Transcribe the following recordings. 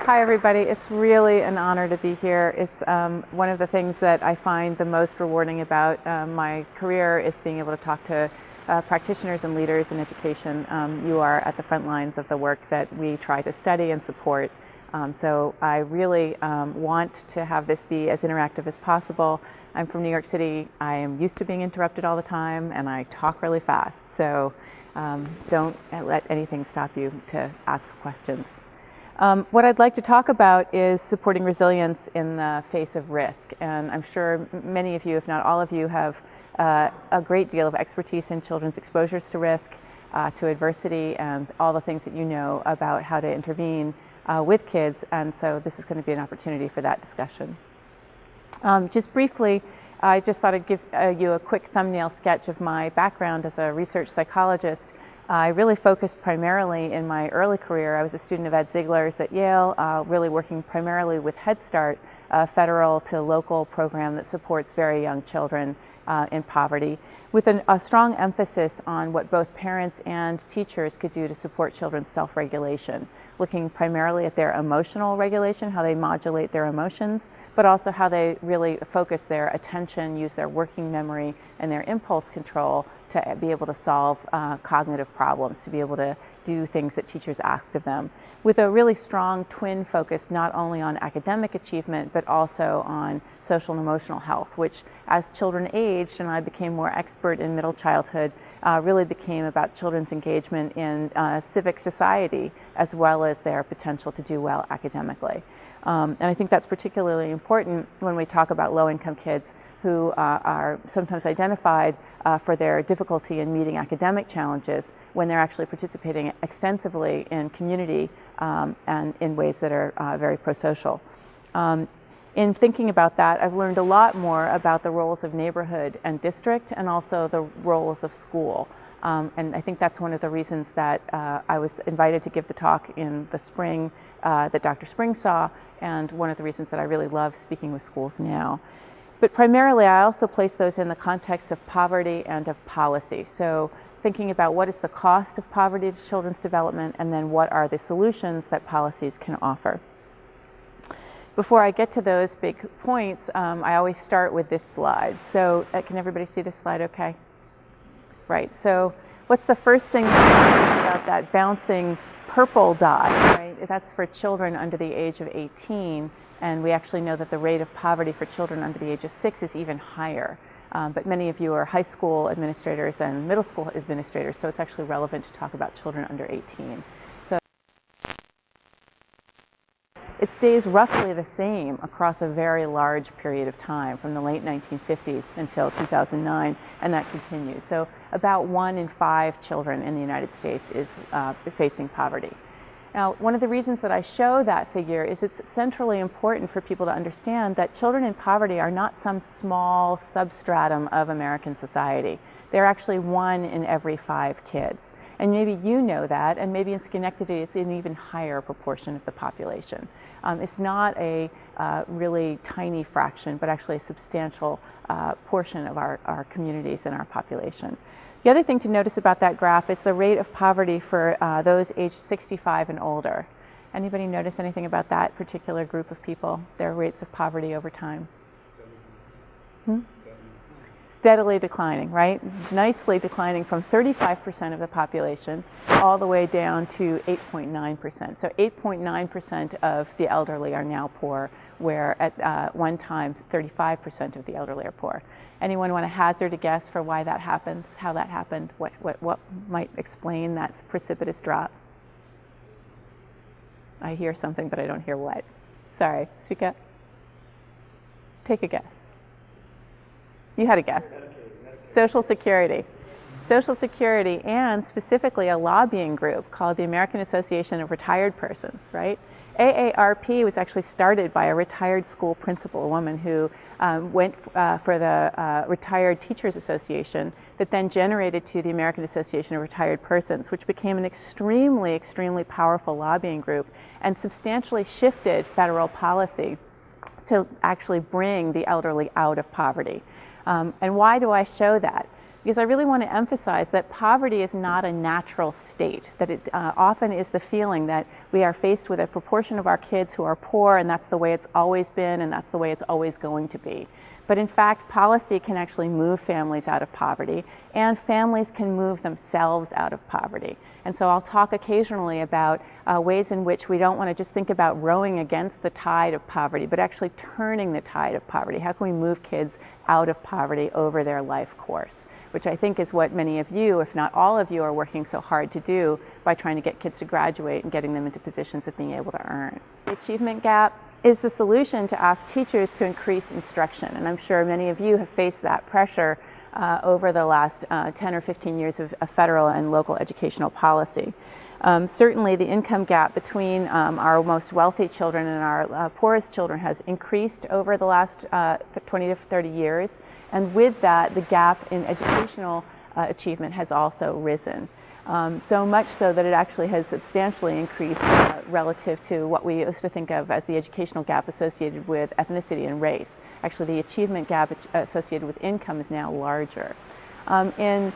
Hi everybody, it's really an honor to be here. It's one of the things that I find the most rewarding about my career is being able to talk to practitioners and leaders in education. You are at the front lines of the work that we try to study and support. So I really want to have this be as interactive as possible. I'm from New York City. I am used to being interrupted all the time and I talk really fast. So don't let anything stop you to ask questions. What I'd like to talk about is supporting resilience in the face of risk. And I'm sure many of you, if not all of you, have a great deal of expertise in children's exposures to risk, to adversity, and all the things that you know about how to intervene with kids. And so this is going to be an opportunity for that discussion. Just briefly, I just thought I'd give you a quick thumbnail sketch of my background as a research psychologist. I really focused primarily in my early career. I was a student of Ed Ziegler's at Yale, really working primarily with Head Start, a federal to local program that supports very young children in poverty, with a strong emphasis on what both parents and teachers could do to support children's self-regulation, looking primarily at their emotional regulation, how they modulate their emotions, but also how they really focus their attention, use their working memory and their impulse control to be able to solve cognitive problems, to be able to do things that teachers asked of them, with a really strong twin focus not only on academic achievement but also on social and emotional health, which as children aged and I became more expert in middle childhood, really became about children's engagement in civic society as well as their potential to do well academically. And I think that's particularly important when we talk about low-income kids who are sometimes identified for their difficulty in meeting academic challenges when they're actually participating extensively in community and in ways that are very pro-social. In thinking about that, I've learned a lot more about the roles of neighborhood and district and also the roles of school. And I think that's one of the reasons that I was invited to give the talk in the spring that Dr. Spring saw, and one of the reasons that I really love speaking with schools now. But primarily, I also place those in the context of poverty and of policy. So thinking about what is the cost of poverty to children's development, and then what are the solutions that policies can offer. Before I get to those big points, I always start with this slide. So can everybody see this slide okay? Right, so what's the first thing about that bouncing purple dot, right? That's for children under the age of 18. And we actually know that the rate of poverty for children under the age of 6 is even higher. But many of you are high school administrators and middle school administrators, so it's actually relevant to talk about children under 18. So it stays roughly the same across a very large period of time, from the late 1950s until 2009, and that continues. So about 1 in 5 children in the United States is facing poverty. Now, one of the reasons that I show that figure is it's centrally important for people to understand that children in poverty are not some small substratum of American society. They're actually 1 in every 5 kids. And maybe you know that, and maybe in Schenectady it's an even higher proportion of the population. It's not a really tiny fraction, but actually a substantial portion of our communities and our population. The other thing to notice about that graph is the rate of poverty for those aged 65 and older. Anybody notice anything about that particular group of people, their rates of poverty over time? Steadily declining, right? Nicely declining from 35% of the population all the way down to 8.9%. So 8.9% of the elderly are now poor, where at one time 35% of the elderly are poor. Anyone want to hazard a guess for why that happens, how that happened, what might explain that precipitous drop? I hear something, but I don't hear what. Sorry, speak up. Take a guess. You had a guess. Social Security. Social Security, and specifically a lobbying group called the American Association of Retired Persons, right? AARP was actually started by a retired school principal, a woman who went for the Retired Teachers Association, that then generated to the American Association of Retired Persons, which became an extremely, extremely powerful lobbying group and substantially shifted federal policy to actually bring the elderly out of poverty. And why do I show that? because I really want to emphasize that poverty is not a natural state, that it often is the feeling that we are faced with a proportion of our kids who are poor, and that's the way it's always been, and that's the way it's always going to be. But in fact, policy can actually move families out of poverty, and families can move themselves out of poverty. And so I'll talk occasionally about ways in which we don't want to just think about rowing against the tide of poverty, but actually turning the tide of poverty. How can we move kids out of poverty over their life course? Which I think is what many of you, if not all of you, are working so hard to do by trying to get kids to graduate and getting them into positions of being able to earn. The achievement gap is the solution to ask teachers to increase instruction. And I'm sure many of you have faced that pressure over the last 10 or 15 years of federal and local educational policy. Certainly the income gap between our most wealthy children and our poorest children has increased over the last 20 to 30 years. And with that, the gap in educational achievement has also risen. So much so that it actually has substantially increased relative to what we used to think of as the educational gap associated with ethnicity and race. Actually, the achievement gap associated with income is now larger. In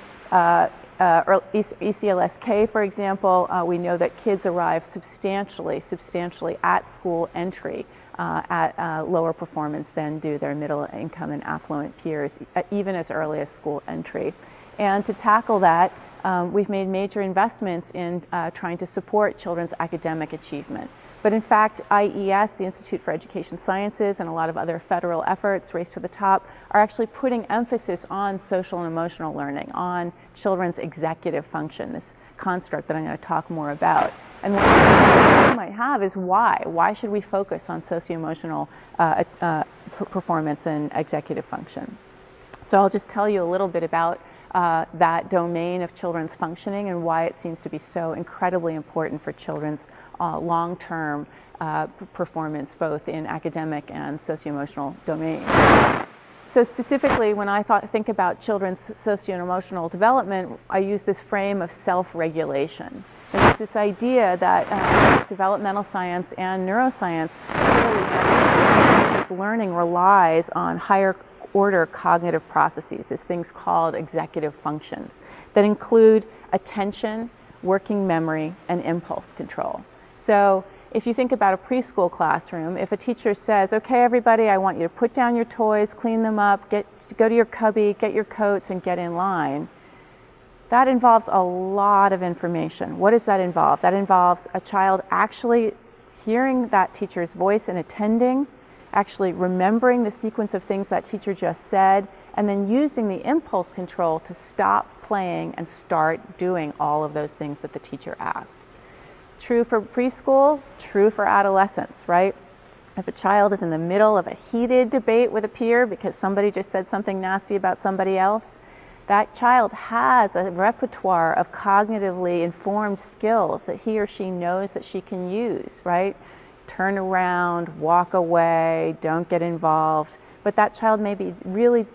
ECLSK, for example, we know that kids arrive substantially at school entry at lower performance than do their middle income and affluent peers, even as early as school entry. And to tackle that, we've made major investments in trying to support children's academic achievement. But in fact, IES, the Institute for Education Sciences, and a lot of other federal efforts, Race to the Top, are actually putting emphasis on social and emotional learning, on children's executive function, this construct that I'm going to talk more about. And one question you might have is why? Why should we focus on socio-emotional performance and executive function? So I'll just tell you a little bit about that domain of children's functioning and why it seems to be so incredibly important for children's long-term performance, both in academic and socio-emotional domains. So specifically, when I think about children's socio-emotional development, I use this frame of self-regulation. And it's this idea that developmental science and neuroscience really learning relies on higher order cognitive processes, these things called executive functions that include attention, working memory, and impulse control. So if you think about a preschool classroom, if a teacher says, okay, everybody, I want you to put down your toys, clean them up, go to your cubby, get your coats, and get in line, that involves a lot of information. What does that involve? That involves a child actually hearing that teacher's voice and attending, actually remembering the sequence of things that teacher just said, and then using the impulse control to stop playing and start doing all of those things that the teacher asked. True for preschool, true for adolescence, right? If a child is in the middle of a heated debate with a peer because somebody just said something nasty about somebody else, that child has a repertoire of cognitively informed skills that he or she knows that she can use, right? Turn around, walk away, don't get involved. But that child may be really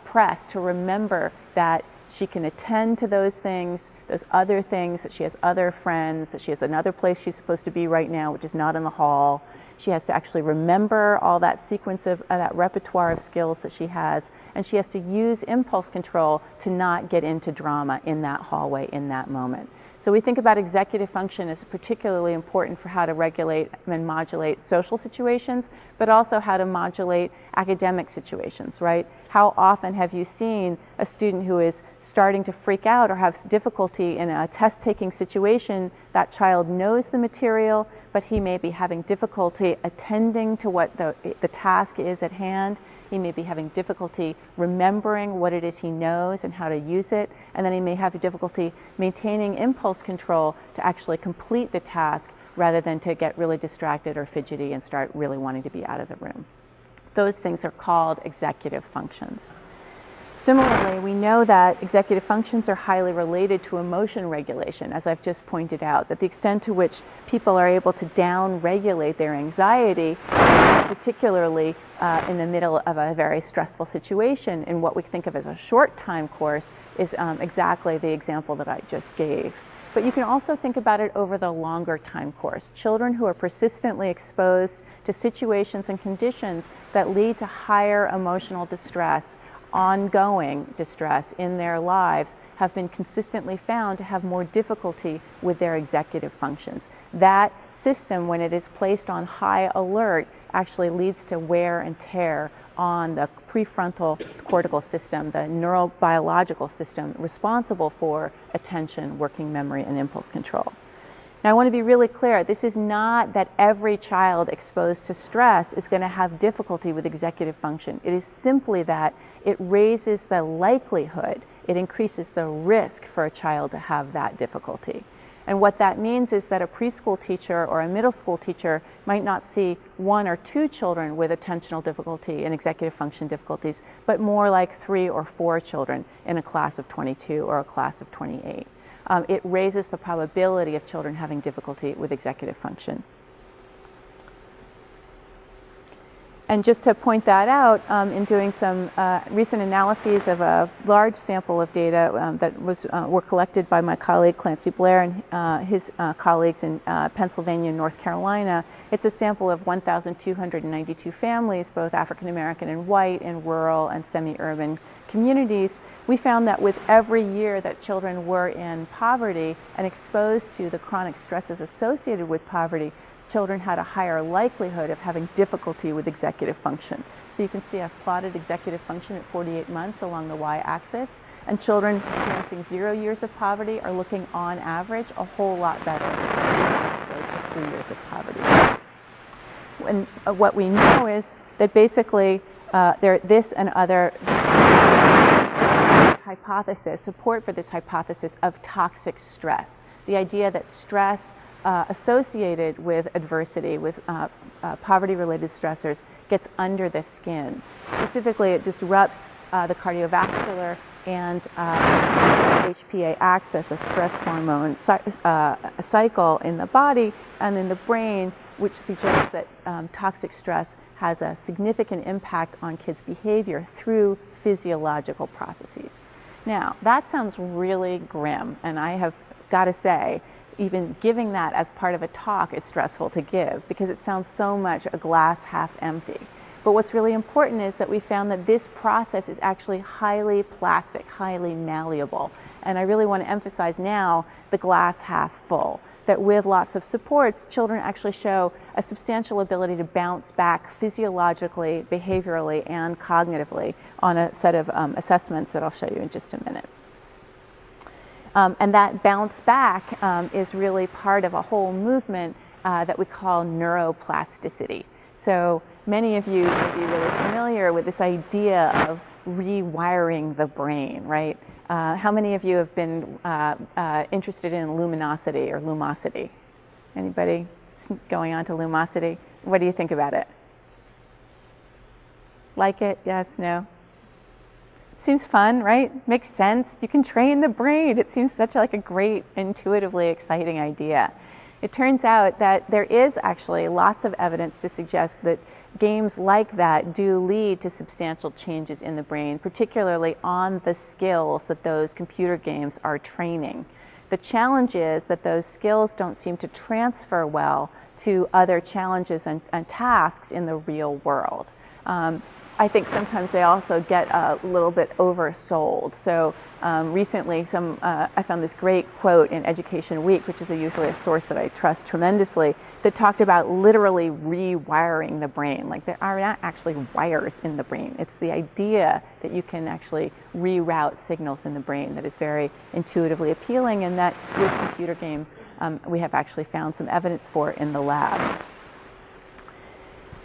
pressed to remember that she can attend to those things, those other things, that she has other friends, that she has another place she's supposed to be right now, which is not in the hall. She has to actually remember all that sequence of that repertoire of skills that she has, and she has to use impulse control to not get into drama in that hallway in that moment. So we think about executive function as particularly important for how to regulate and modulate social situations, but also how to modulate academic situations, right? How often have you seen a student who is starting to freak out or have difficulty in a test-taking situation? That child knows the material, but he may be having difficulty attending to what the task is at hand. He may be having difficulty remembering what it is he knows and how to use it, and then he may have difficulty maintaining impulse control to actually complete the task rather than to get really distracted or fidgety and start really wanting to be out of the room. Those things are called executive functions. Similarly, we know that executive functions are highly related to emotion regulation, as I've just pointed out, that the extent to which people are able to down-regulate their anxiety, particularly in the middle of a very stressful situation in what we think of as a short time course, is exactly the example that I just gave. But you can also think about it over the longer time course. Children who are persistently exposed to situations and conditions that lead to higher emotional distress ongoing distress in their lives have been consistently found to have more difficulty with their executive functions. That system, when it is placed on high alert, actually leads to wear and tear on the prefrontal cortical system, the neurobiological system responsible for attention, working memory, and impulse control. Now, I want to be really clear, this is not that every child exposed to stress is going to have difficulty with executive function. It is simply that it raises the likelihood, it increases the risk for a child to have that difficulty. And what that means is that a preschool teacher or a middle school teacher might not see 1 or 2 children with attentional difficulty and executive function difficulties, but more like 3 or 4 children in a class of 22 or a class of 28. It raises the probability of children having difficulty with executive function. And just to point that out, in doing some recent analyses of a large sample of data that were collected by my colleague Clancy Blair and his colleagues in Pennsylvania and North Carolina, it's a sample of 1,292 families, both African American and white, in rural and semi-urban communities. We found that with every year that children were in poverty and exposed to the chronic stresses associated with poverty, children had a higher likelihood of having difficulty with executive function. So you can see I've plotted executive function at 48 months along the y-axis, and children experiencing 0 years of poverty are looking on average a whole lot better than those 3 years of poverty. And what we know is that basically this and other support for this hypothesis of toxic stress. The idea that stress associated with adversity, with poverty-related stressors, gets under the skin. Specifically, it disrupts the cardiovascular and HPA axis, a stress hormone cycle in the body and in the brain, which suggests that toxic stress has a significant impact on kids' behavior through physiological processes. Now, that sounds really grim, and I have got to say, even giving that as part of a talk is stressful to give because it sounds so much a glass half empty. But what's really important is that we found that this process is actually highly plastic, highly malleable. And I really want to emphasize now the glass half full, that with lots of supports, children actually show a substantial ability to bounce back physiologically, behaviorally, and cognitively on a set of assessments that I'll show you in just a minute. And that bounce back is really part of a whole movement that we call neuroplasticity. So many of you may be really familiar with this idea of rewiring the brain, right? How many of you have been interested in luminosity or lumosity? Anybody going on to lumosity? What do you think about it? Like it? Yes? No? Seems fun, right? Makes sense. You can train the brain. It seems such like a great, intuitively exciting idea. It turns out that there is actually lots of evidence to suggest that games like that do lead to substantial changes in the brain, particularly on the skills that those computer games are training. The challenge is that those skills don't seem to transfer well to other challenges and tasks in the real world. I think sometimes they also get a little bit oversold. So recently I found this great quote in Education Week, which is usually a source that I trust tremendously, that talked about literally rewiring the brain. Like there are not actually wires in the brain. It's the idea that you can actually reroute signals in the brain that is very intuitively appealing, and that with computer games we have actually found some evidence for in the lab.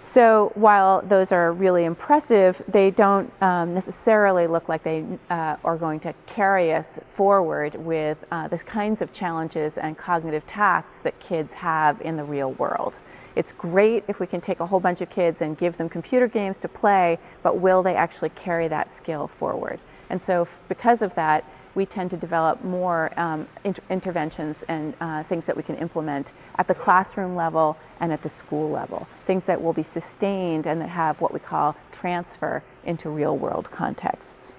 So while those are really impressive, they don't necessarily look like they are going to carry us forward with the kinds of challenges and cognitive tasks that kids have in the real world. It's great if we can take a whole bunch of kids and give them computer games to play, but will they actually carry that skill forward? And so because of that, we tend to develop more interventions and things that we can implement at the classroom level and at the school level, things that will be sustained and that have what we call transfer into real world contexts.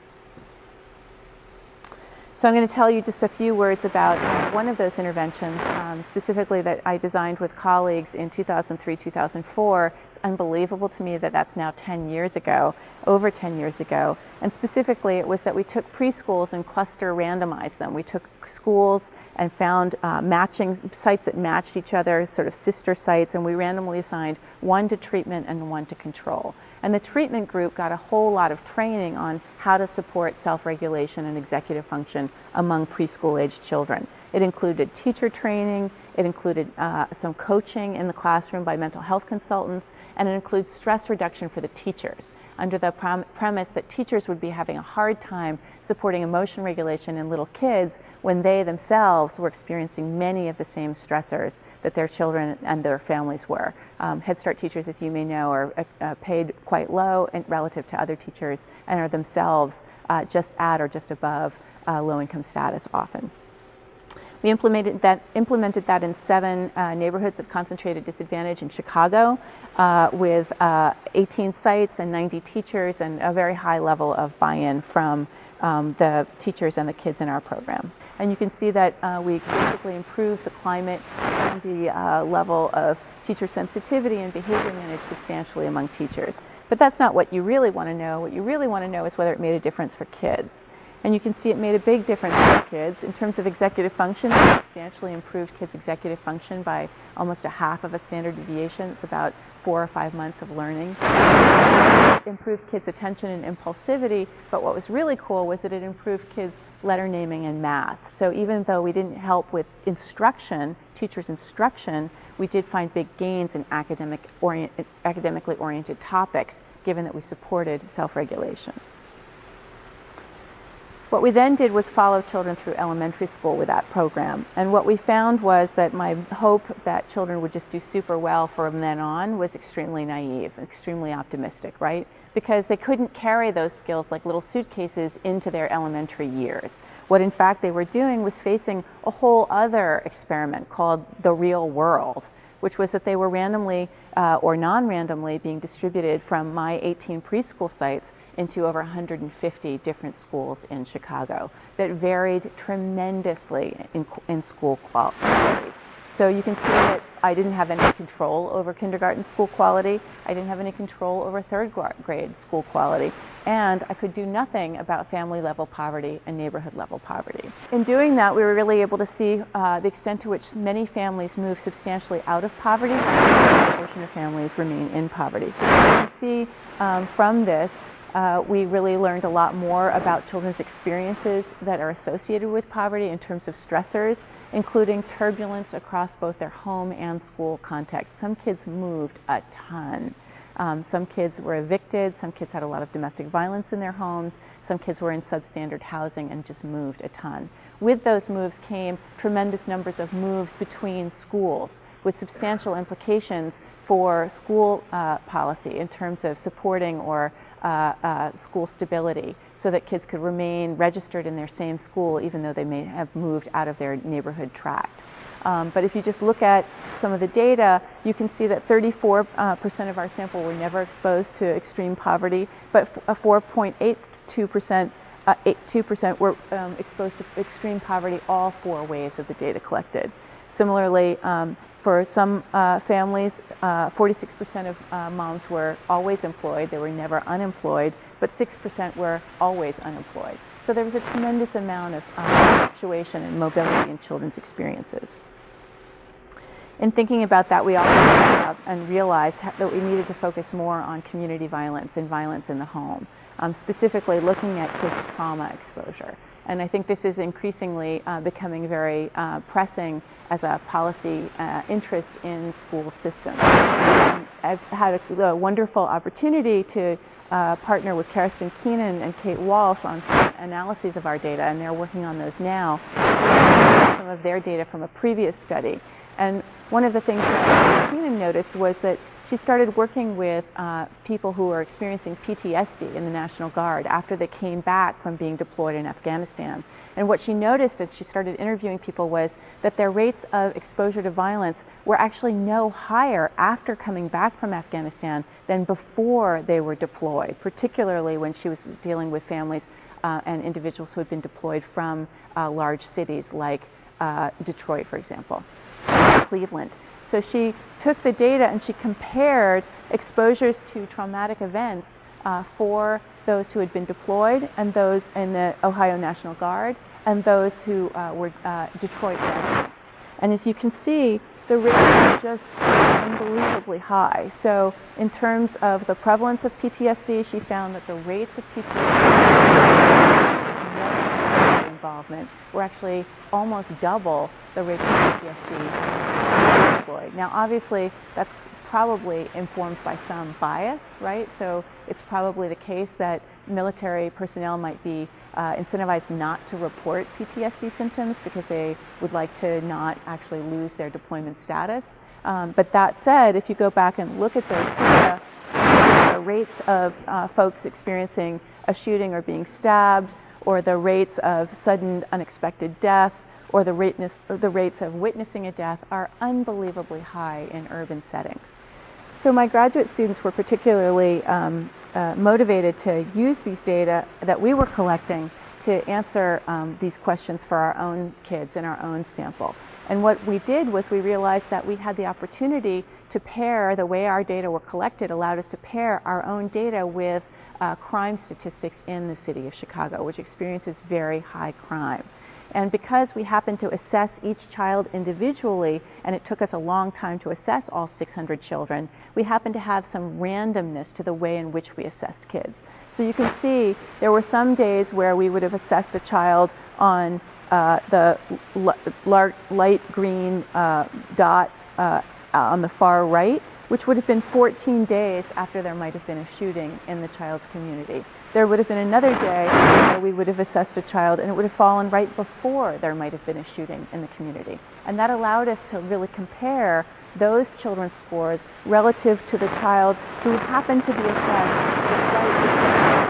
So I'm going to tell you just a few words about one of those interventions, specifically that I designed with colleagues in 2003-2004. It's unbelievable to me that that's now 10 years ago, over 10 years ago. And specifically, it was that we took preschools and cluster randomized them. We took schools and found matching sites that matched each other, sort of sister sites, and we randomly assigned one to treatment and one to control. And the treatment group got a whole lot of training on how to support self-regulation and executive function among preschool-aged children. It included teacher training, it included some coaching in the classroom by mental health consultants, and it includes stress reduction for the teachers, under the premise that teachers would be having a hard time supporting emotion regulation in little kids when they themselves were experiencing many of the same stressors that their children and their families were. Head Start teachers, as you may know, are paid quite low relative to other teachers and are themselves just at or just above low-income status often. We implemented that in 7 neighborhoods of concentrated disadvantage in Chicago with 18 sites and 90 teachers and a very high level of buy-in from the teachers and the kids in our program. And you can see that we basically improved the climate and the level of teacher sensitivity and behavior managed substantially among teachers. But that's not what you really want to know. What you really want to know is whether it made a difference for kids. And you can see it made a big difference for kids. In terms of executive function, it substantially improved kids' executive function by almost a half of a standard deviation. It's about 4 or 5 months of learning. It improved kids' attention and impulsivity, but what was really cool was that it improved kids' letter naming and math. So even though we didn't help with instruction, teachers' instruction, we did find big gains in academically oriented topics, given that we supported self-regulation. What we then did was follow children through elementary school with that program. And what we found was that my hope that children would just do super well from then on was extremely naive, extremely optimistic, right? Because they couldn't carry those skills like little suitcases into their elementary years. What in fact they were doing was facing a whole other experiment called the real world, which was that they were randomly or non-randomly being distributed from my 18 preschool sites into over 150 different schools in Chicago that varied tremendously in school quality. So you can see that I didn't have any control over kindergarten school quality. I didn't have any control over 3rd grade school quality. And I could do nothing about family level poverty and neighborhood level poverty. In doing that, we were really able to see the extent to which many families move substantially out of poverty and a portion of families remain in poverty. So you can see from this, we really learned a lot more about children's experiences that are associated with poverty in terms of stressors, including turbulence across both their home and school context. Some kids moved a ton. Some kids were evicted, some kids had a lot of domestic violence in their homes, some kids were in substandard housing and just moved a ton. With those moves came tremendous numbers of moves between schools with substantial implications for school policy in terms of supporting or school stability so that kids could remain registered in their same school even though they may have moved out of their neighborhood tract. But if you just look at some of the data, you can see that 34% of our sample were never exposed to extreme poverty, but 4.82% 2% were exposed to extreme poverty all 4 waves of the data collected. Similarly, for some families, 46% of moms were always employed. They were never unemployed, but 6% were always unemployed. So there was a tremendous amount of fluctuation and mobility in children's experiences. In thinking about that, we also thought about and realized that we needed to focus more on community violence and violence in the home, specifically looking at kids' trauma exposure. And I think this is increasingly becoming very pressing as a policy interest in school systems. I've had a wonderful opportunity to partner with Kirsten Keenan and Kate Walsh on some analyses of our data, and they're working on those now, some of their data from a previous study. And one of the things that Keenan noticed was that she started working with people who were experiencing PTSD in the National Guard after they came back from being deployed in Afghanistan. And what she noticed as she started interviewing people was that their rates of exposure to violence were actually no higher after coming back from Afghanistan than before they were deployed, particularly when she was dealing with families and individuals who had been deployed from large cities like Detroit, for example, Cleveland. So she took the data and she compared exposures to traumatic events for those who had been deployed and those in the Ohio National Guard and those who were Detroit residents. And as you can see, the rates are just unbelievably high. So in terms of the prevalence of PTSD, she found that the rates of PTSD involvement were actually almost double the rates of PTSD deployed. Now obviously that's probably informed by some bias, right? So it's probably the case that military personnel might be incentivized not to report PTSD symptoms because they would like to not actually lose their deployment status. But that said, if you go back and look at those data, the rates of folks experiencing a shooting or being stabbed, or the rates of sudden unexpected death, or the rates of witnessing a death are unbelievably high in urban settings. So my graduate students were particularly motivated to use these data that we were collecting to answer these questions for our own kids in our own sample. And what we did was we realized that we had the opportunity to pair, the way our data were collected allowed us to pair our own data with crime statistics in the city of Chicago, which experiences very high crime. And because we happened to assess each child individually, and it took us a long time to assess all 600 children, we happened to have some randomness to the way in which we assessed kids. So you can see there were some days where we would have assessed a child on the light green dot on the far right, which would have been 14 days after there might have been a shooting in the child's community. There would have been another day where we would have assessed a child and it would have fallen right before there might have been a shooting in the community. And that allowed us to really compare those children's scores relative to the child who happened to be assessed right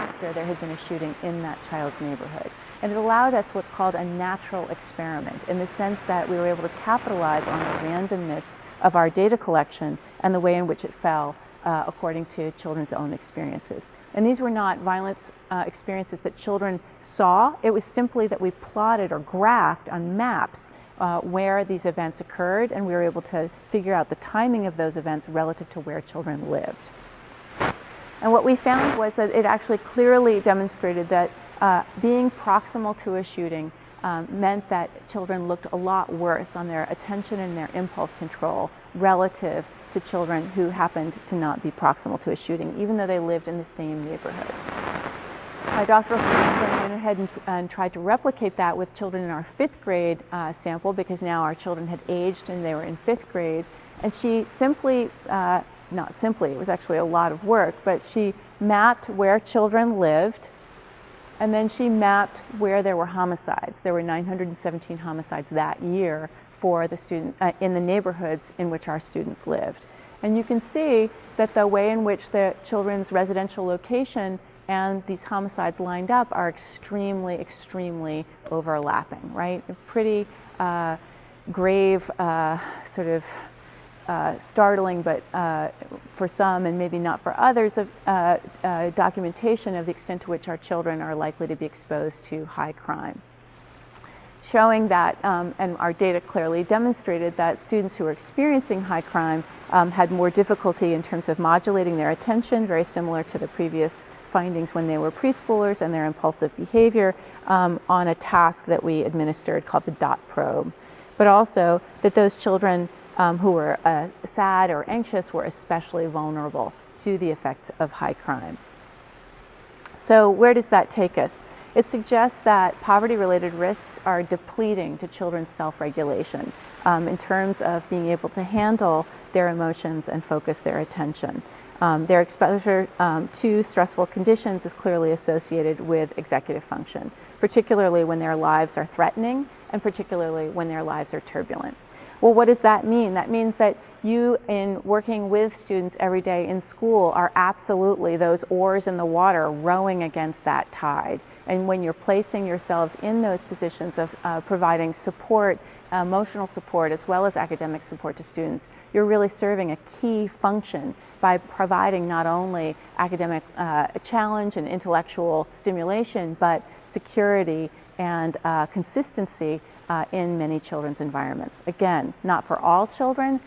after there had been a shooting in that child's neighborhood. And it allowed us what's called a natural experiment, in the sense that we were able to capitalize on the randomness of our data collection and the way in which it fell according to children's own experiences. And these were not violent experiences that children saw. It was simply that we plotted or graphed on maps where these events occurred, and we were able to figure out the timing of those events relative to where children lived. And what we found was that it actually clearly demonstrated that being proximal to a shooting meant that children looked a lot worse on their attention and their impulse control relative to children who happened to not be proximal to a shooting, even though they lived in the same neighborhood. My doctoral student went ahead and tried to replicate that with children in our 5th grade sample, because now our children had aged and they were in 5th grade. And she simply, not simply, it was actually a lot of work, but she mapped where children lived, and then she mapped where there were homicides. There were 917 homicides that year for the student in the neighborhoods in which our students lived. And you can see that the way in which the children's residential location and these homicides lined up are extremely, extremely overlapping, right? A pretty grave, sort of startling, but for some and maybe not for others, of documentation of the extent to which our children are likely to be exposed to high crime. Showing that, and our data clearly demonstrated that students who were experiencing high crime had more difficulty in terms of modulating their attention, very similar to the previous findings when they were preschoolers, and their impulsive behavior on a task that we administered called the DOT probe. But also that those children who were sad or anxious were especially vulnerable to the effects of high crime. So where does that take us? It suggests that poverty-related risks are depleting to children's self-regulation in terms of being able to handle their emotions and focus their attention. Their exposure to stressful conditions is clearly associated with executive function, particularly when their lives are threatening and particularly when their lives are turbulent. Well, what does that mean? That means that you, in working with students every day in school, are absolutely those oars in the water rowing against that tide. And when you're placing yourselves in those positions of providing support, emotional support, as well as academic support to students, you're really serving a key function by providing not only academic challenge and intellectual stimulation, but security and consistency in many children's environments. Again, not for all children.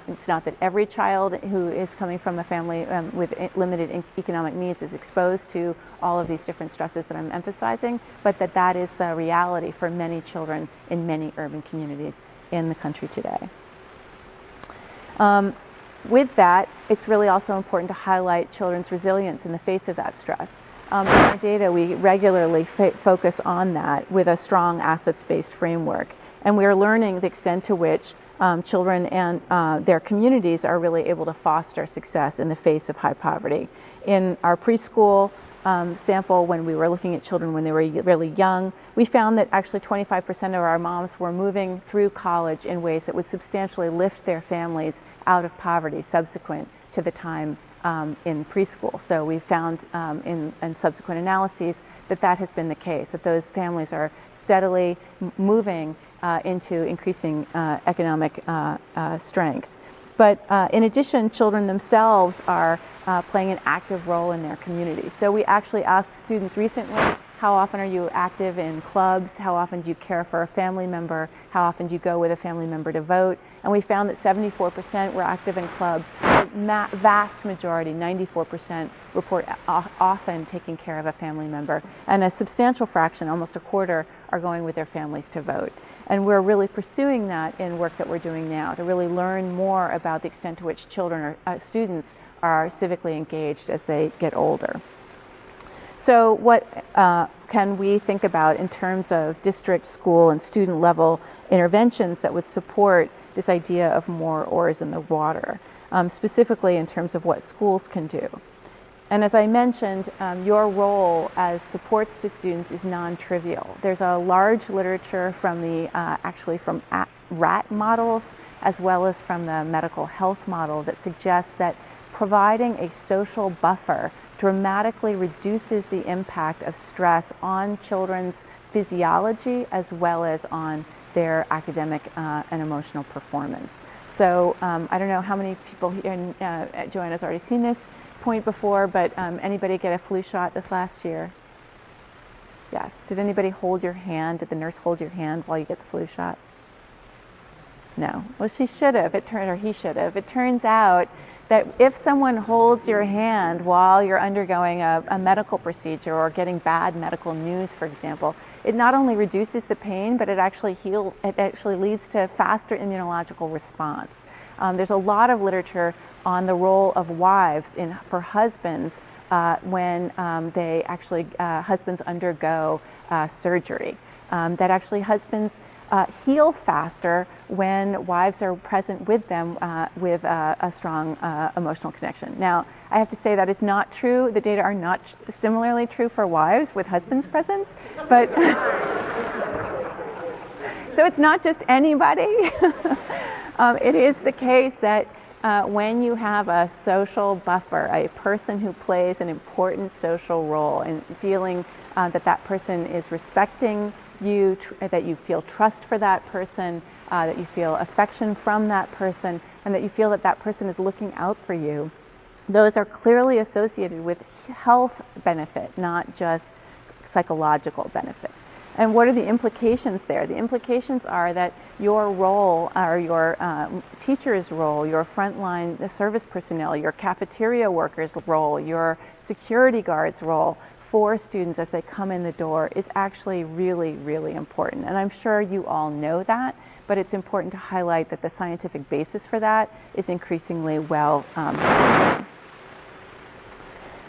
It's not that every child who is coming from a family with limited economic needs is exposed to all of these different stresses that I'm emphasizing, but that is the reality for many children in many urban communities in the country today. With that, it's really also important to highlight children's resilience in the face of that stress. In our data, we regularly focus on that with a strong assets-based framework. And we are learning the extent to which children and their communities are really able to foster success in the face of high poverty. In our preschool sample, when we were looking at children when they were really young, we found that actually 25% of our moms were moving through college in ways that would substantially lift their families out of poverty subsequent to the time in preschool. So we found in subsequent analyses that has been the case, that those families are steadily moving into increasing economic strength. But in addition, children themselves are playing an active role in their community. So we actually asked students recently, how often are you active in clubs? How often do you care for a family member? How often do you go with a family member to vote? And we found that 74% were active in clubs. The vast majority, 94%, report often taking care of a family member. And a substantial fraction, almost a quarter, are going with their families to vote. And we're really pursuing that in work that we're doing now to really learn more about the extent to which children or students are civically engaged as they get older. So what can we think about in terms of district, school, and student level interventions that would support this idea of more oars in the water, specifically in terms of what schools can do? And as I mentioned, your role as supports to students is non-trivial. There's a large literature from the actually from rat models as well as from the medical health model that suggests that providing a social buffer dramatically reduces the impact of stress on children's physiology as well as on their academic and emotional performance. So I don't know how many people here, Joanna's already seen this point before, but anybody get a flu shot this last year? Yes. Did anybody hold your hand? Did the nurse hold your hand while you get the flu shot? No. Well, she should have. Or he should have. It turns out that if someone holds your hand while you're undergoing a medical procedure or getting bad medical news, for example, it not only reduces the pain, but it actually leads to faster immunological response. There's a lot of literature on the role of wives for husbands when husbands undergo surgery. That actually husbands heal faster when wives are present with them with a strong emotional connection. Now, I have to say that is not true. The data are not similarly true for wives with husbands' presence, but so it's not just anybody. It is the case that when you have a social buffer, a person who plays an important social role in feeling that person is respecting you, that you feel trust for that person, that you feel affection from that person, and that you feel that person is looking out for you, those are clearly associated with health benefit, not just psychological benefit. And what are the implications there? The implications are that your role, or your teacher's role, your frontline service personnel, your cafeteria workers' role, your security guards' role for students as they come in the door is actually really, really important. And I'm sure you all know that, but it's important to highlight that the scientific basis for that is increasingly well known.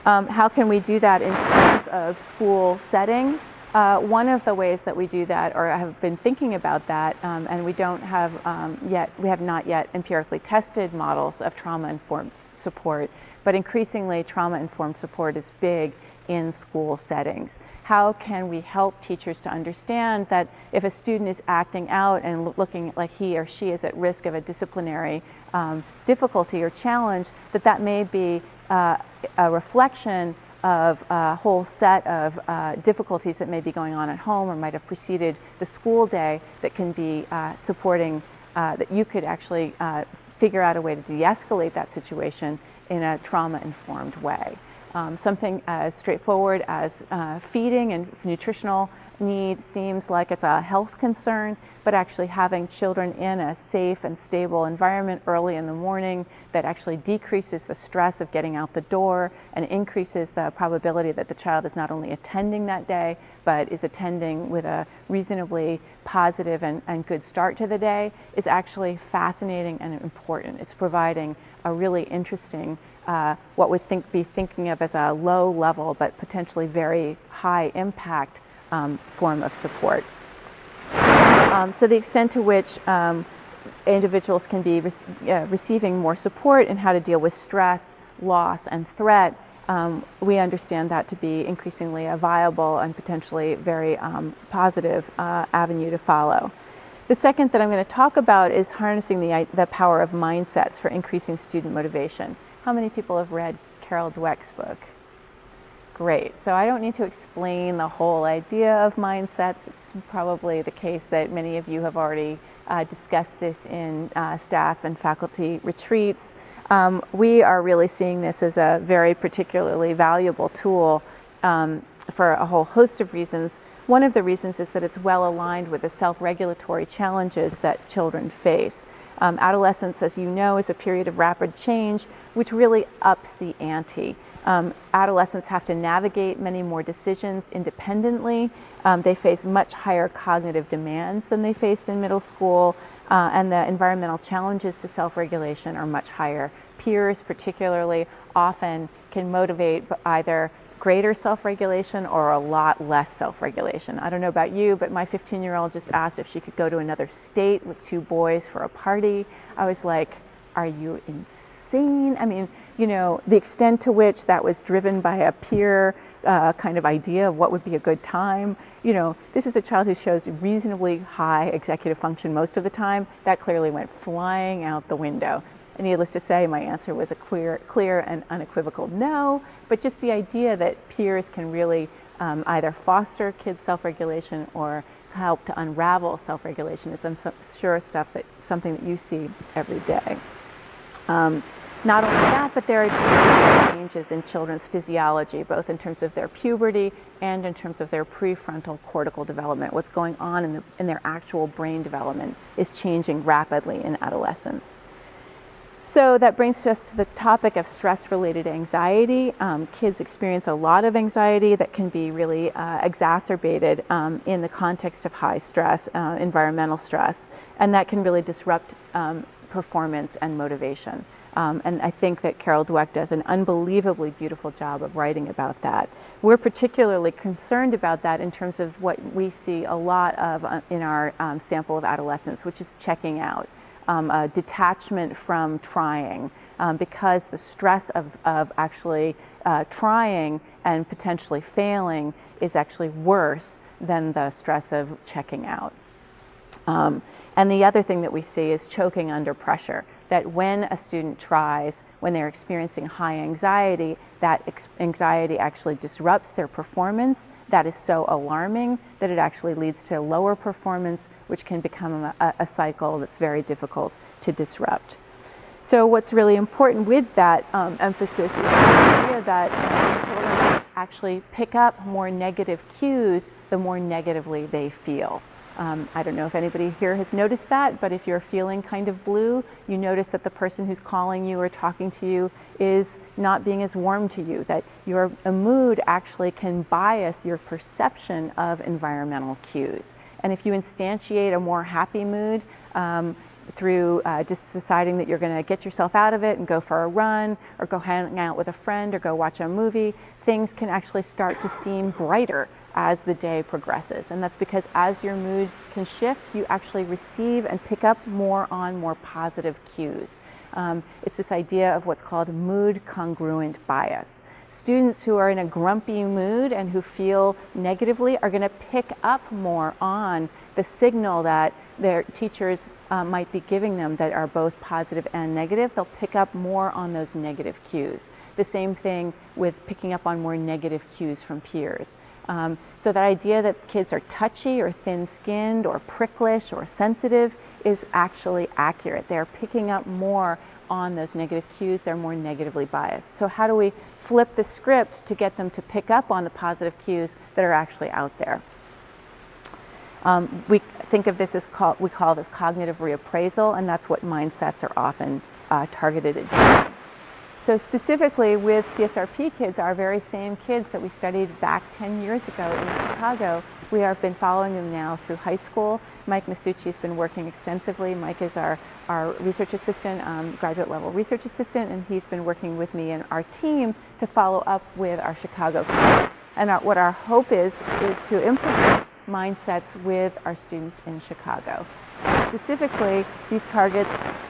How can we do that in terms of school setting? One of the ways that we do that, or I have been thinking about that, and we have not yet empirically tested models of trauma-informed support, but increasingly trauma-informed support is big in school settings. How can we help teachers to understand that if a student is acting out and looking like he or she is at risk of a disciplinary difficulty or challenge, that may be a reflection of a whole set of difficulties that may be going on at home or might have preceded the school day that can be supporting, that you could actually figure out a way to de-escalate that situation in a trauma-informed way. Something as straightforward as feeding and nutritional need seems like it's a health concern, but actually having children in a safe and stable environment early in the morning that actually decreases the stress of getting out the door and increases the probability that the child is not only attending that day, but is attending with a reasonably positive and good start to the day is actually fascinating and important. It's providing a really interesting, what we'd be thinking of as a low level but potentially very high impact form of support. So the extent to which individuals can be receiving more support in how to deal with stress, loss, and threat, we understand that to be increasingly a viable and potentially very positive avenue to follow. The second that I'm going to talk about is harnessing the power of mindsets for increasing student motivation. How many people have read Carol Dweck's book? Great. So I don't need to explain the whole idea of mindsets. It's probably the case that many of you have already discussed this in staff and faculty retreats. We are really seeing this as a very particularly valuable tool for a whole host of reasons. One of the reasons is that it's well aligned with the self-regulatory challenges that children face. Adolescence, as you know, is a period of rapid change, which really ups the ante. Adolescents have to navigate many more decisions independently. They face much higher cognitive demands than they faced in middle school, and the environmental challenges to self-regulation are much higher. Peers particularly often can motivate either greater self-regulation or a lot less self-regulation. I don't know about you, but my 15-year-old just asked if she could go to another state with 2 boys for a party. I was like, are you insane? I mean, you know, the extent to which that was driven by a peer kind of idea of what would be a good time. You know, this is a child who shows reasonably high executive function most of the time. That clearly went flying out the window. And needless to say, my answer was a clear and unequivocal no, but just the idea that peers can really either foster kids' self-regulation or help to unravel self-regulation is, I'm sure, something that you see every day. Not only that, but there are changes in children's physiology, both in terms of their puberty and in terms of their prefrontal cortical development. What's going on in their actual brain development is changing rapidly in adolescence. So that brings us to the topic of stress-related anxiety. Kids experience a lot of anxiety that can be really exacerbated in the context of high stress, environmental stress, and that can really disrupt performance and motivation. And I think that Carol Dweck does an unbelievably beautiful job of writing about that. We're particularly concerned about that in terms of what we see a lot of in our sample of adolescents, which is checking out. A detachment from trying, because the stress of actually trying and potentially failing is actually worse than the stress of checking out. And the other thing that we see is choking under pressure, that when a student tries, when they're experiencing high anxiety, that anxiety actually disrupts their performance. That is so alarming that it actually leads to lower performance, which can become a cycle that's very difficult to disrupt. So what's really important with that emphasis is the idea that children actually pick up more negative cues the more negatively they feel. I don't know if anybody here has noticed that, but if you're feeling kind of blue, you notice that the person who's calling you or talking to you is not being as warm to you, that your mood actually can bias your perception of environmental cues. And if you instantiate a more happy mood through just deciding that you're going to get yourself out of it and go for a run or go hang out with a friend or go watch a movie, things can actually start to seem brighter as the day progresses. And that's because as your mood can shift, you actually receive and pick up more positive cues. It's this idea of what's called mood congruent bias. Students who are in a grumpy mood and who feel negatively are going to pick up more on the signal that their teachers might be giving them that are both positive and negative. They'll pick up more on those negative cues. The same thing with picking up on more negative cues from peers. So that idea that kids are touchy or thin-skinned or pricklish or sensitive is actually accurate. They're picking up more on those negative cues. They're more negatively biased. So how do we flip the script to get them to pick up on the positive cues that are actually out there? We think of this as we call this cognitive reappraisal, and that's what mindsets are often targeted at doing. So specifically with CSRP kids, our very same kids that we studied back 10 years ago in Chicago, we have been following them now through high school. Mike Masucci has been working extensively. Mike is our research assistant, graduate level research assistant, and he's been working with me and our team to follow up with our Chicago kids. And what our hope is to implement mindsets with our students in Chicago. Specifically, these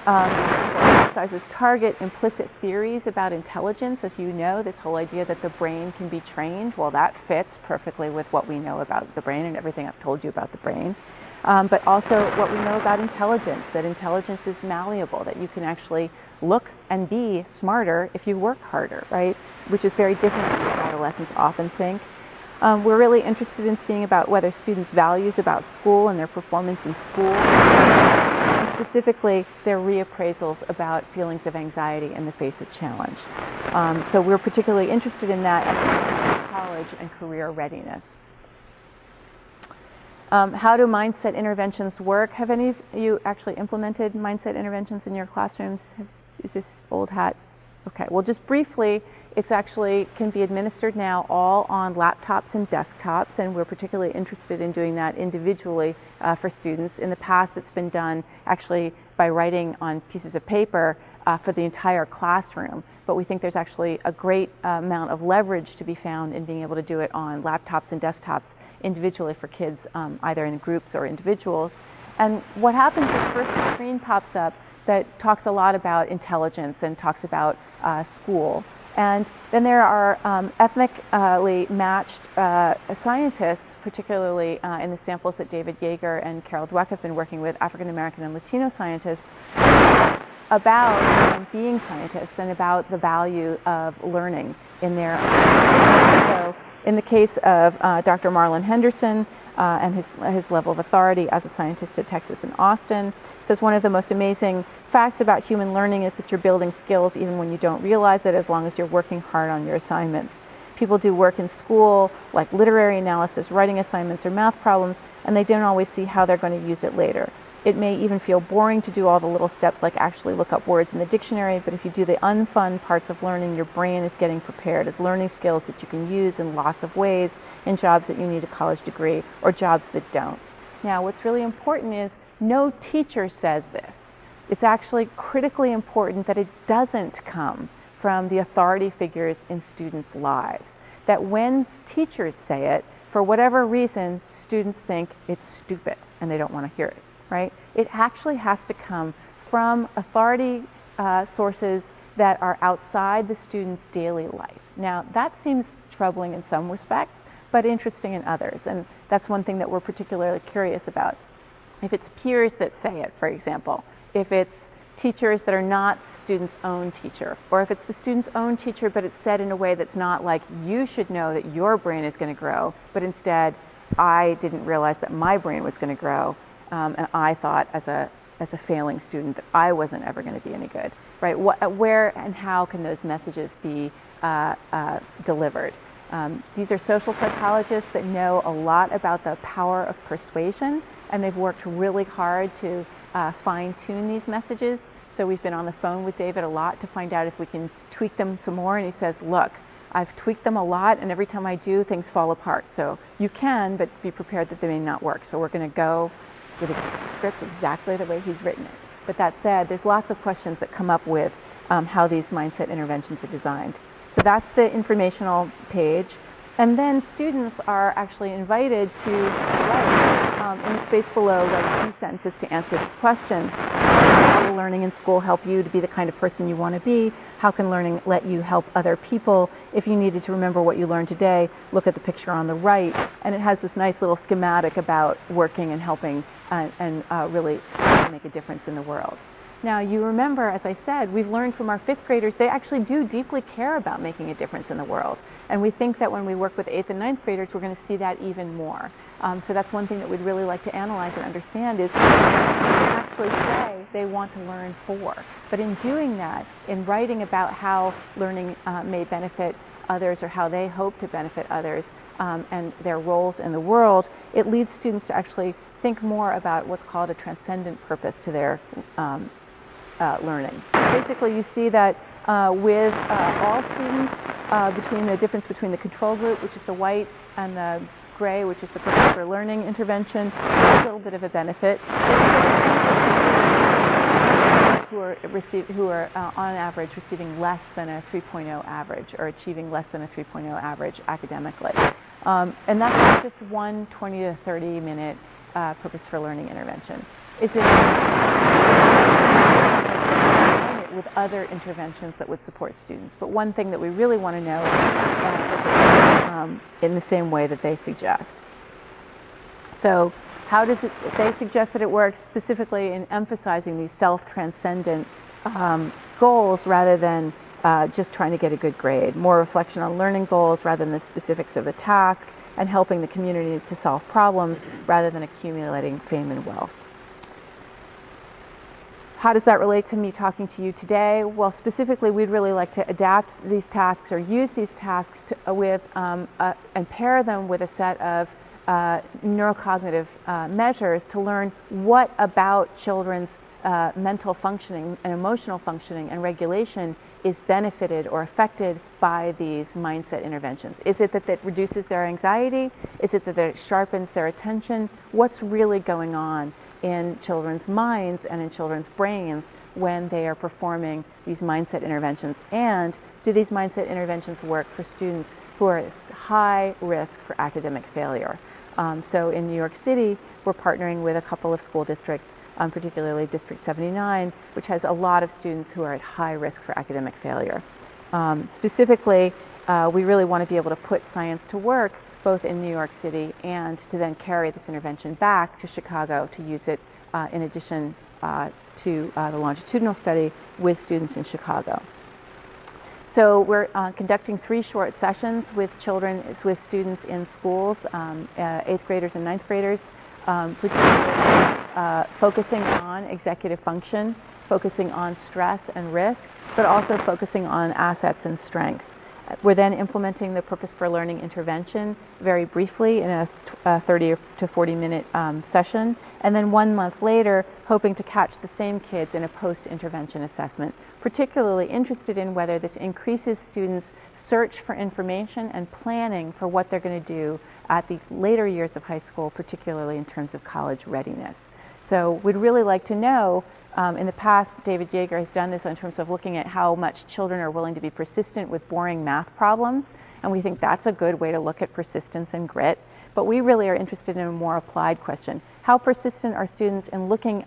exercises target implicit theories about intelligence. As you know, this whole idea that the brain can be trained, well, that fits perfectly with what we know about the brain and everything I've told you about the brain. But also what we know about intelligence, that intelligence is malleable, that you can actually look and be smarter if you work harder, right? Which is very different than what adolescents often think. We're really interested in seeing about whether students' values about school and their performance in school, and specifically their reappraisals about feelings of anxiety in the face of challenge. So we're particularly interested in that at college and career readiness. How do mindset interventions work? Have any of you actually implemented mindset interventions in your classrooms? Is this old hat? Okay, well, just briefly, it's actually can be administered now all on laptops and desktops, and we're particularly interested in doing that individually for students. In the past, it's been done actually by writing on pieces of paper for the entire classroom, but we think there's actually a great amount of leverage to be found in being able to do it on laptops and desktops individually for kids, either in groups or individuals. And what happens is first the screen pops up that talks a lot about intelligence and talks about school. And then there are ethnically matched scientists, particularly in the samples that David Yeager and Carol Dweck have been working with, African American and Latino scientists, about being scientists and about the value of learning in their So in the case of Dr. Marlon Henderson and his level of authority as a scientist at Texas and Austin, says one of the most amazing facts about human learning is that you're building skills even when you don't realize it, as long as you're working hard on your assignments. People do work in school like literary analysis, writing assignments, or math problems, and they don't always see how they're going to use it later. It may even feel boring to do all the little steps like actually look up words in the dictionary, but if you do the unfun parts of learning, your brain is getting prepared as learning skills that you can use in lots of ways in jobs that you need a college degree or jobs that don't. Now, what's really important is no teacher says this. It's actually critically important that it doesn't come from the authority figures in students' lives. That when teachers say it, for whatever reason, students think it's stupid and they don't want to hear it. Right? It actually has to come from authority sources that are outside the student's daily life. Now, that seems troubling in some respects, but interesting in others. And that's one thing that we're particularly curious about. If it's peers that say it, for example, if it's teachers that are not the student's own teacher, or if it's the student's own teacher, but it's said in a way that's not like, you should know that your brain is going to grow, but instead, I didn't realize that my brain was going to grow. And I thought as a failing student that I wasn't ever going to be any good, right? Where and how can those messages be delivered? These are social psychologists that know a lot about the power of persuasion, and they've worked really hard to fine-tune these messages. So we've been on the phone with David a lot to find out if we can tweak them some more, and he says, look, I've tweaked them a lot, and every time I do, things fall apart. So you can, but be prepared that they may not work. So we're going to go with a script exactly the way he's written it. But that said, there's lots of questions that come up with how these mindset interventions are designed. So that's the informational page. And then students are actually invited to write in the space below, write a few sentences to answer this question. How will learning in school help you to be the kind of person you want to be? How can learning let you help other people? If you needed to remember what you learned today, look at the picture on the right. And it has this nice little schematic about working and helping and really make a difference in the world. Now, you remember, as I said, we've learned from our fifth graders, they actually do deeply care about making a difference in the world. And we think that when we work with eighth and ninth graders, we're going to see that even more. So that's one thing that we'd really like to analyze and understand is they actually say they want to learn for. But in doing that, in writing about how learning may benefit others or how they hope to benefit others, and their roles in the world, it leads students to actually think more about what's called a transcendent purpose to their learning. Basically, you see that with all students, between the difference between the control group, which is the white, and the gray, which is the purpose for learning intervention, there's a little bit of a benefit. Who are on average receiving less than a 3.0 average, or achieving less than a 3.0 average academically. And that's just one 20 to 30 minute purpose for learning intervention. Is it with other interventions that would support students? But one thing that we really want to know is in the same way that they suggest. So how does it, they suggest that it works specifically in emphasizing these self-transcendent goals rather than just trying to get a good grade. More reflection on learning goals rather than the specifics of the task, and helping the community to solve problems rather than accumulating fame and wealth. How does that relate to me talking to you today? Well, specifically, we'd really like to adapt these tasks or use these tasks to, and pair them with a set of neurocognitive measures to learn what about children's mental functioning and emotional functioning and regulation is benefited or affected by these mindset interventions. Is it that it reduces their anxiety? Is it that it sharpens their attention? What's really going on in children's minds and in children's brains when they are performing these mindset interventions? And do these mindset interventions work for students who are at high risk for academic failure? So in New York City, we're partnering with a couple of school districts, particularly District 79, which has a lot of students who are at high risk for academic failure. Specifically, we really want to be able to put science to work both in New York City and to then carry this intervention back to Chicago to use it in addition to the longitudinal study with students in Chicago. So we're conducting 3 short sessions with children, with students in schools, 8th graders and 9th graders, focusing on executive function, focusing on stress and risk, but also focusing on assets and strengths. We're then implementing the purpose for learning intervention very briefly in a 30 to 40 minute session, and then 1 month later hoping to catch the same kids in a post-intervention assessment, particularly interested in whether this increases students' search for information and planning for what they're going to do at the later years of high school, particularly in terms of college readiness. So we'd really like to know, in the past, David Yeager has done this in terms of looking at how much children are willing to be persistent with boring math problems, and we think that's a good way to look at persistence and grit. But we really are interested in a more applied question. How persistent are students in looking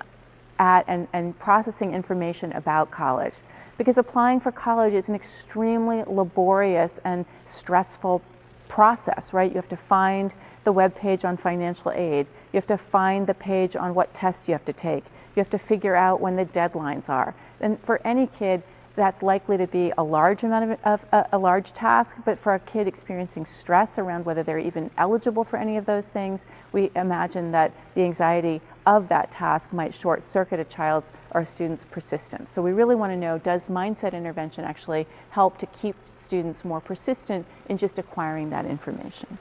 at and processing information about college? Because applying for college is an extremely laborious and stressful process, right? You have to find the web page on financial aid. You have to find the page on what tests you have to take. You have to figure out when the deadlines are. And for any kid, that's likely to be a large amount of a large task, but for a kid experiencing stress around whether they're even eligible for any of those things, we imagine that the anxiety of that task might short circuit a child's or a student's persistence. So we really want to know, does mindset intervention actually help to keep students more persistent in just acquiring that information?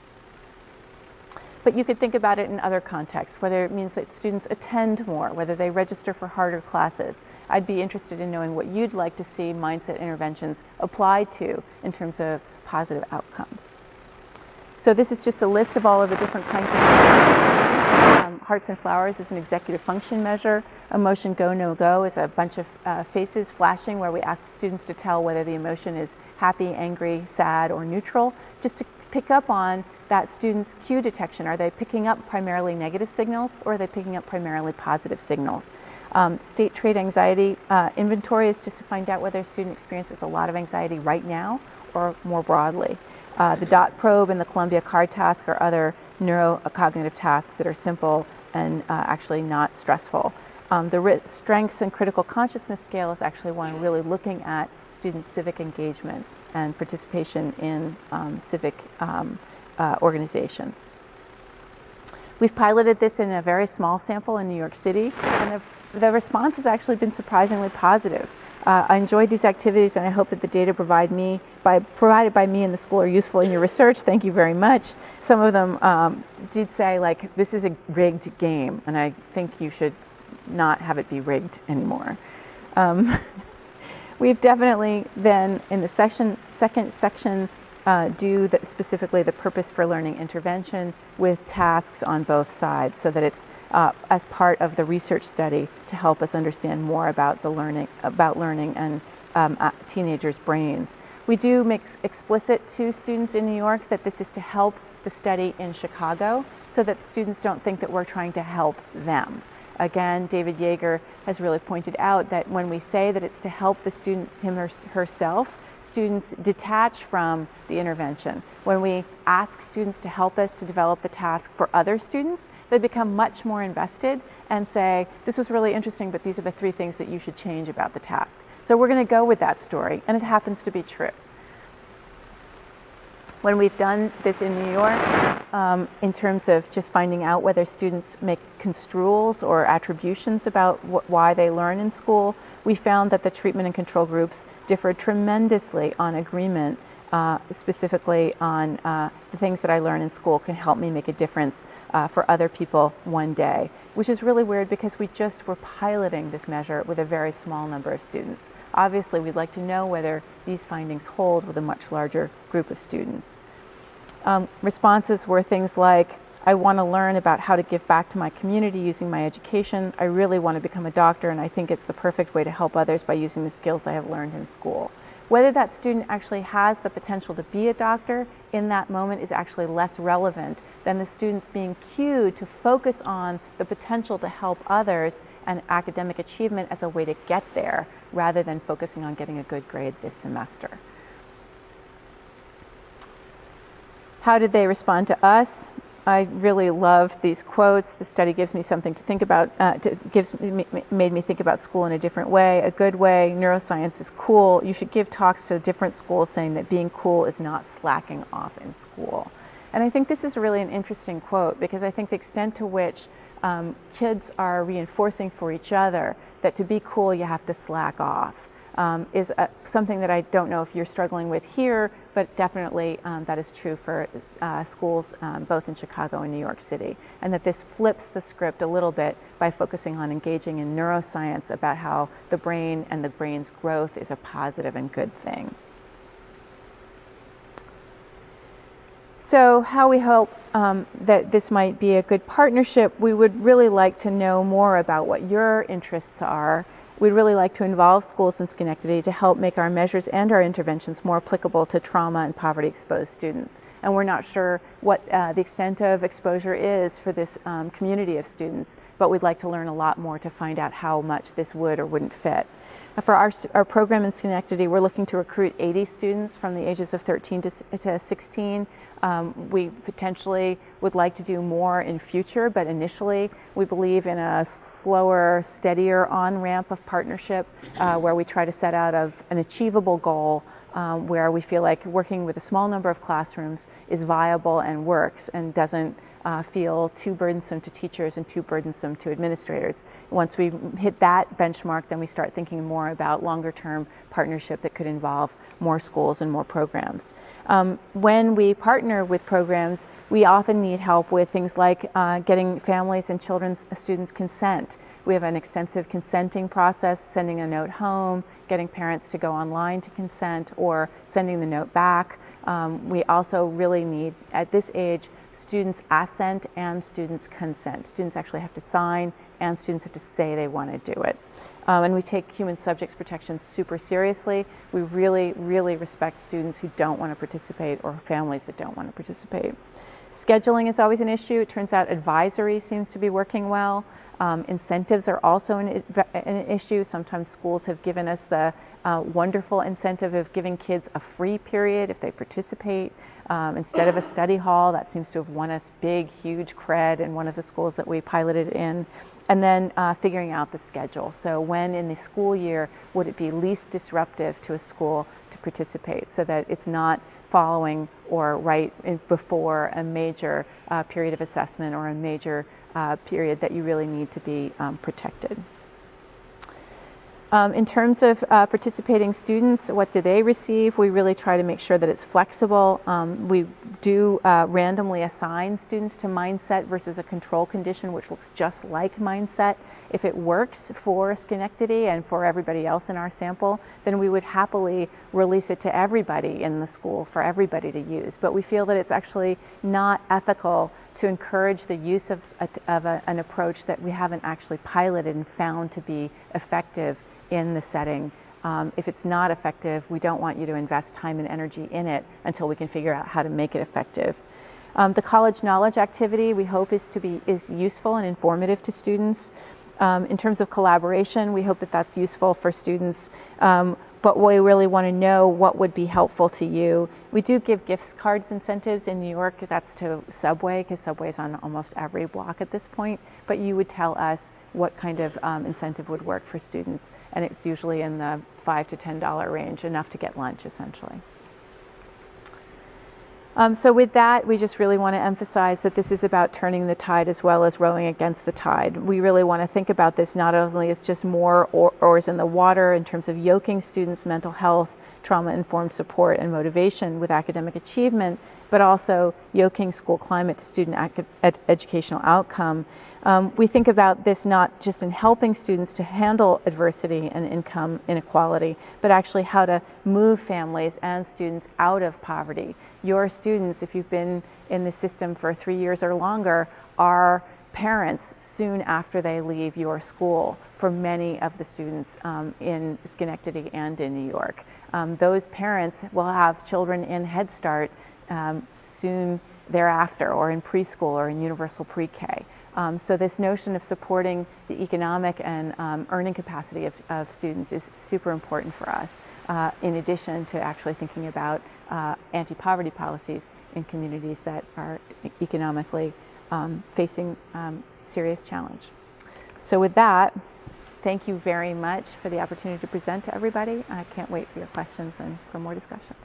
But you could think about it in other contexts, whether it means that students attend more, whether they register for harder classes. I'd be interested in knowing what you'd like to see mindset interventions applied to in terms of positive outcomes. So this is just a list of all of the different kinds of Hearts and Flowers is an executive function measure. Emotion Go, No Go is a bunch of faces flashing where we ask students to tell whether the emotion is happy, angry, sad, or neutral, just to pick up on that student's cue detection. Are they picking up primarily negative signals, or are they picking up primarily positive signals? State trait anxiety inventory is just to find out whether a student experiences a lot of anxiety right now or more broadly. The DOT probe and the Columbia card task are other neurocognitive tasks that are simple and actually not stressful. The strengths and critical consciousness scale is actually one really looking at student civic engagement and participation in civic organizations. We've piloted this in a very small sample in New York City, and the response has actually been surprisingly positive. I enjoyed these activities, and I hope that the data provided by me and the school are useful in your research. Thank you very much. Some of them did say, like, this is a rigged game, and I think you should not have it be rigged anymore. We've definitely then, in the second section, specifically the purpose for learning intervention with tasks on both sides, so that it's as part of the research study to help us understand more about learning and teenagers' brains. We do make explicit to students in New York that this is to help the study in Chicago, so that students don't think that we're trying to help them. Again, David Yeager has really pointed out that when we say that it's to help the student, him or herself, students detach from the intervention. When we ask students to help us to develop the task for other students, they become much more invested and say, this was really interesting, but these are the 3 things that you should change about the task. So we're going to go with that story, and it happens to be true. When we've done this in New York, in terms of just finding out whether students make construals or attributions about why they learn in school, we found that the treatment and control groups differed tremendously on agreement, specifically on the things that I learn in school can help me make a difference for other people one day, which is really weird because we just were piloting this measure with a very small number of students. Obviously, we'd like to know whether these findings hold with a much larger group of students. Responses were things like, I want to learn about how to give back to my community using my education. I really want to become a doctor, and I think it's the perfect way to help others by using the skills I have learned in school. Whether that student actually has the potential to be a doctor in that moment is actually less relevant than the students being cued to focus on the potential to help others and academic achievement as a way to get there, rather than focusing on getting a good grade this semester. How did they respond to us? I really love these quotes. The study gives me something to think about, made me think about school in a different way, a good way. Neuroscience is cool. You should give talks to different schools saying that being cool is not slacking off in school. And I think this is really an interesting quote, because I think the extent to which kids are reinforcing for each other that to be cool you have to slack off is something that I don't know if you're struggling with here, but definitely that is true for schools both in Chicago and New York City, and that this flips the script a little bit by focusing on engaging in neuroscience about how the brain and the brain's growth is a positive and good thing. So how we hope that this might be a good partnership, we would really like to know more about what your interests are. We'd really like to involve schools in Schenectady to help make our measures and our interventions more applicable to trauma and poverty-exposed students. And we're not sure what the extent of exposure is for this community of students, but we'd like to learn a lot more to find out how much this would or wouldn't fit. For our program in Schenectady, we're looking to recruit 80 students from the ages of 13 to 16. We potentially would like to do more in future, but initially we believe in a slower, steadier on-ramp of partnership where we try to set out an achievable goal where we feel like working with a small number of classrooms is viable and works and doesn't feel too burdensome to teachers and too burdensome to administrators. Once we hit that benchmark, then we start thinking more about longer-term partnership that could involve more schools and more programs. When we partner with programs, we often need help with things like getting families and students' consent. We have an extensive consenting process, sending a note home, getting parents to go online to consent, or sending the note back. We also really need, at this age, students' assent and students' consent. Students actually have to sign, and students have to say they want to do it. And we take human subjects protection super seriously. We really, really respect students who don't want to participate or families that don't want to participate. Scheduling is always an issue. It turns out advisory seems to be working well. Incentives are also an issue. Sometimes schools have given us the wonderful incentive of giving kids a free period if they participate instead of a study hall. That seems to have won us big, huge cred in one of the schools that we piloted in. And then figuring out the schedule. So when in the school year would it be least disruptive to a school to participate, so that it's not following or right before a major period of assessment or a major period that you really need to be protected. In terms of participating students, what do they receive? We really try to make sure that it's flexible. We do randomly assign students to mindset versus a control condition, which looks just like mindset. If it works for Schenectady and for everybody else in our sample, then we would happily release it to everybody in the school for everybody to use. But we feel that it's actually not ethical to encourage the use of an approach that we haven't actually piloted and found to be effective in the setting. If it's not effective, we don't want you to invest time and energy in it until we can figure out how to make it effective. The college knowledge activity we hope is useful and informative to students. In terms of collaboration, we hope that that's useful for students, but we really want to know what would be helpful to you. We do give gift cards incentives in New York. That's to Subway, because Subway's on almost every block at this point, but you would tell us what kind of incentive would work for students, and it's usually in the $5 to $10 range, enough to get lunch essentially. So with that, we just really want to emphasize that this is about turning the tide as well as rowing against the tide. We really want to think about this not only as just more oars in the water in terms of yoking students' mental health, trauma-informed support and motivation with academic achievement, but also yoking school climate to student educational outcome. We think about this not just in helping students to handle adversity and income inequality, but actually how to move families and students out of poverty. Your students, if you've been in the system for 3 years or longer, are parents soon after they leave your school for many of the students in Schenectady and in New York. Those parents will have children in Head Start soon thereafter, or in preschool or in universal pre-K. So this notion of supporting the economic and earning capacity of students is super important for us, in addition to actually thinking about anti-poverty policies in communities that are economically facing serious challenge. So with that, thank you very much for the opportunity to present to everybody. I can't wait for your questions and for more discussion.